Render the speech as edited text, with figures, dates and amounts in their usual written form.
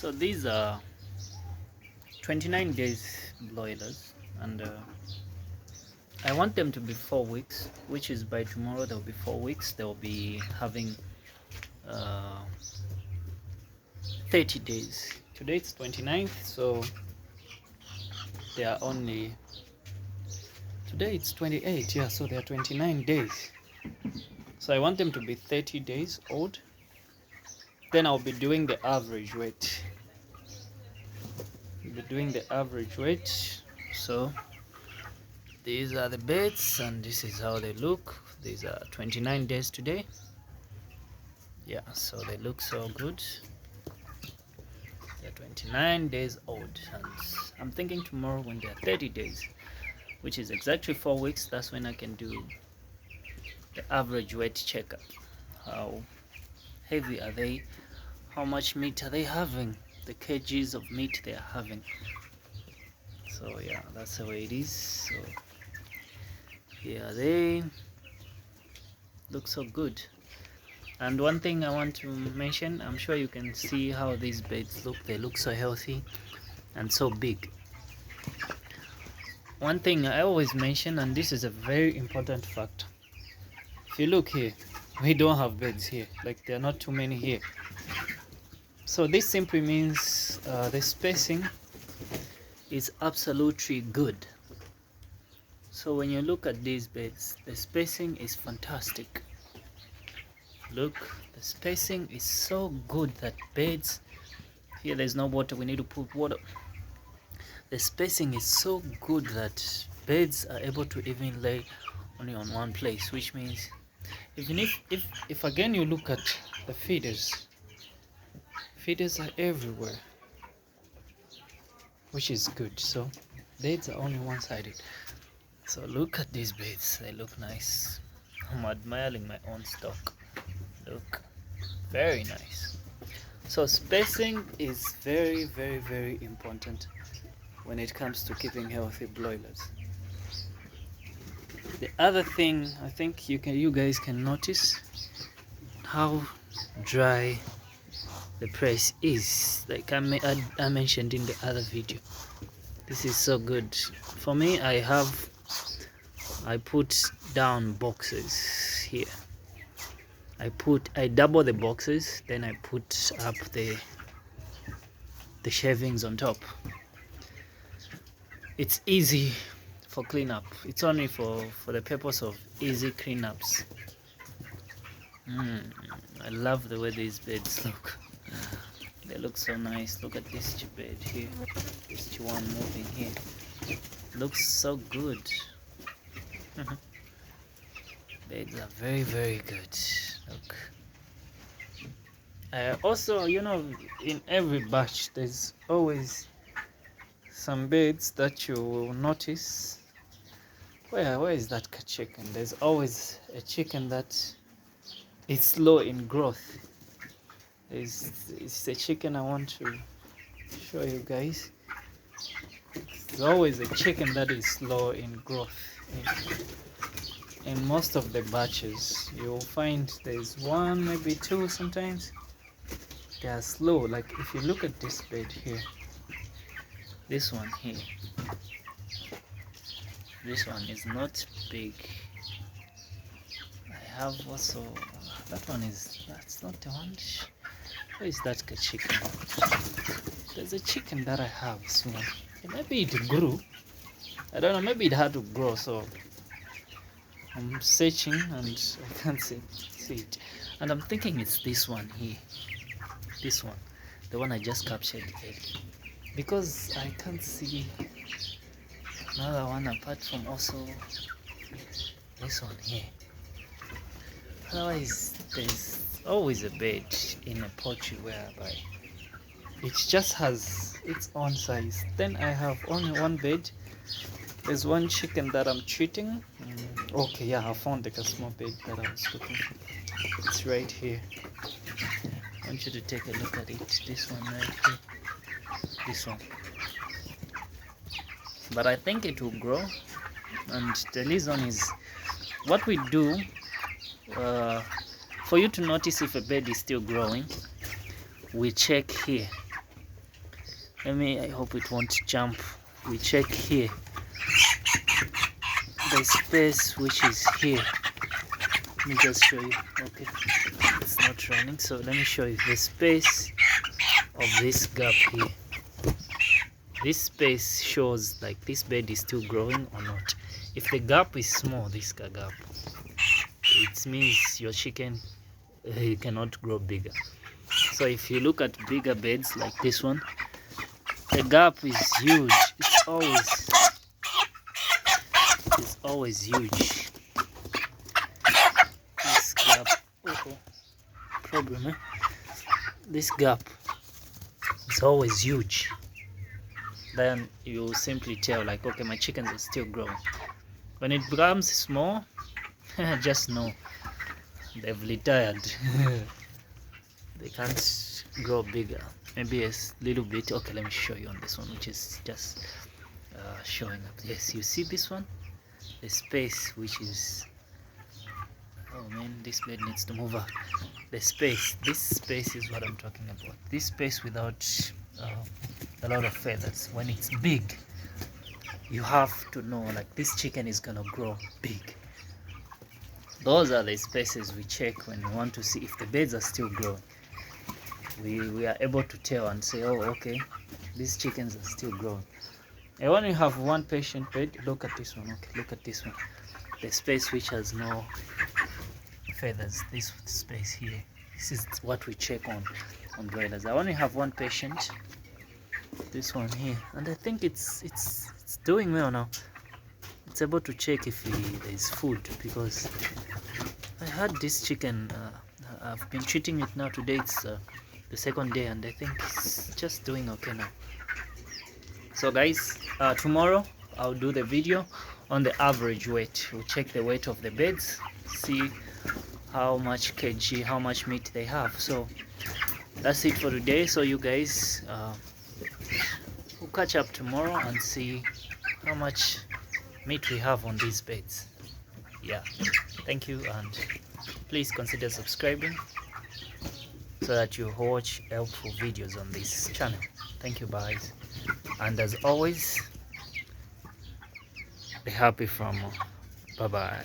So these are 29 days broilers, and I want them to be 4 weeks, which is by tomorrow they'll be 4 weeks. They'll be having uh, 30 days. Today it's 29th, so they are only, today it's 28, yeah, so they are 29 days. So I want them to be 30 days old. Then I'll be doing the average weight. I'll be doing the average weight. So these are the beds, and this is how they look. These are 29 days today. Yeah, so they look so good. They're 29 days old, and I'm thinking tomorrow when they're 30 days, which is exactly 4 weeks, that's when I can do the average weight checkup. How heavy are they? How much meat are they having? The kgs of meat they are having. So yeah, that's the way it is. So here they look so good. And one thing I want to mention, I'm sure you can see how these beds look. They look so healthy and so big. One thing I always mention, and this is a very important fact, if you look here, we don't have beds here, like there are not too many here. So this simply means the spacing is absolutely good. So when you look at these beds, the spacing is fantastic. Look, the spacing is so good that beds, here there's no water, we need to put water. The spacing is so good that beds are able to even lay only on one place, which means even if again you look at the feeders are everywhere, which is good. So beds are only one-sided. So look at these beds, they look nice. I'm admiring my own stock. Look, very nice. So spacing is very, very, very important when it comes to keeping healthy broilers. The other thing I think you guys can notice how dry the press is, like I mentioned in the other video. This is so good. For me, I put down boxes here. I double the boxes, then I put up the shavings on top. It's easy for cleanup. It's only for the purpose of easy cleanups. I love the way these beds look. They look so nice. Look at this bed here. This one moving here. Looks so good. Beds are very, very good. Look. Also, in every batch, there's always some beds that you will notice. Where is that chicken? There's always a chicken that is slow in growth. It's a chicken I want to show you guys. There's always a chicken that is slow in growth. In most of the batches, you'll find there's one, maybe two sometimes. They are slow. Like if you look at this bed here, this one here, this one is not big. I have also, that's not the one. Where is that chicken? There's a chicken that I have small. Maybe it grew. I don't know, maybe it had to grow, so I'm searching and I can't see it. And I'm thinking it's this one here. This one. The one I just captured earlier. Because I can't see another one apart from also this one here. Otherwise, there's always a bed in a poultry whereby it just has its own size. Then I have only one bed. There's one chicken that I'm treating. Okay, yeah, I found like a small bed that I was looking for. It's right here. I want you to take a look at it. This one right here. This one. But I think it will grow. And the reason is what we do for you to notice if a bed is still growing, we check here. I hope it won't jump. We check here the space which is here. Let me just show you. Okay, it's not running, so let me show you the space of this gap here. This space shows like this bed is still growing or not. If the gap is small, this gap, it means your chicken cannot grow bigger. So if you look at bigger beds like this one, the gap is huge. It's always huge. This gap, problem, eh? This gap is always huge. Then you simply tell like, okay, my chickens are still growing. When it becomes small, just know they've retired. They can't grow bigger. Maybe a little bit. Okay, let me show you on this one, which is just showing up. Yes, you see this one, the space which is, oh man, this bed needs to move out. The space, this space is what I'm talking about. This space without a lot of feathers. When it's big, you have to know like this chicken is gonna grow big. Those are the spaces we check when we want to see if the beds are still growing. We are able to tell and say, oh, okay, these chickens are still growing. And when you have one patient bed, look at this one. Okay, look at this one, the space which has no feathers. This space here, this is what we check on broilers. I only have one patient, this one here, and I think it's doing well now. It's able to check if there is food, because I had this chicken, I've been treating it now. Today it's the second day, and I think it's just doing okay now. So guys, tomorrow I'll do the video on the average weight. We'll check the weight of the beds, see how much kg, how much meat they have. So that's it for today. So you guys, we'll catch up tomorrow and see how much meat we have on these beds. Yeah, thank you, and please consider subscribing so that you watch helpful videos on this channel. Thank you guys, and as always, be happy farmer. Bye bye.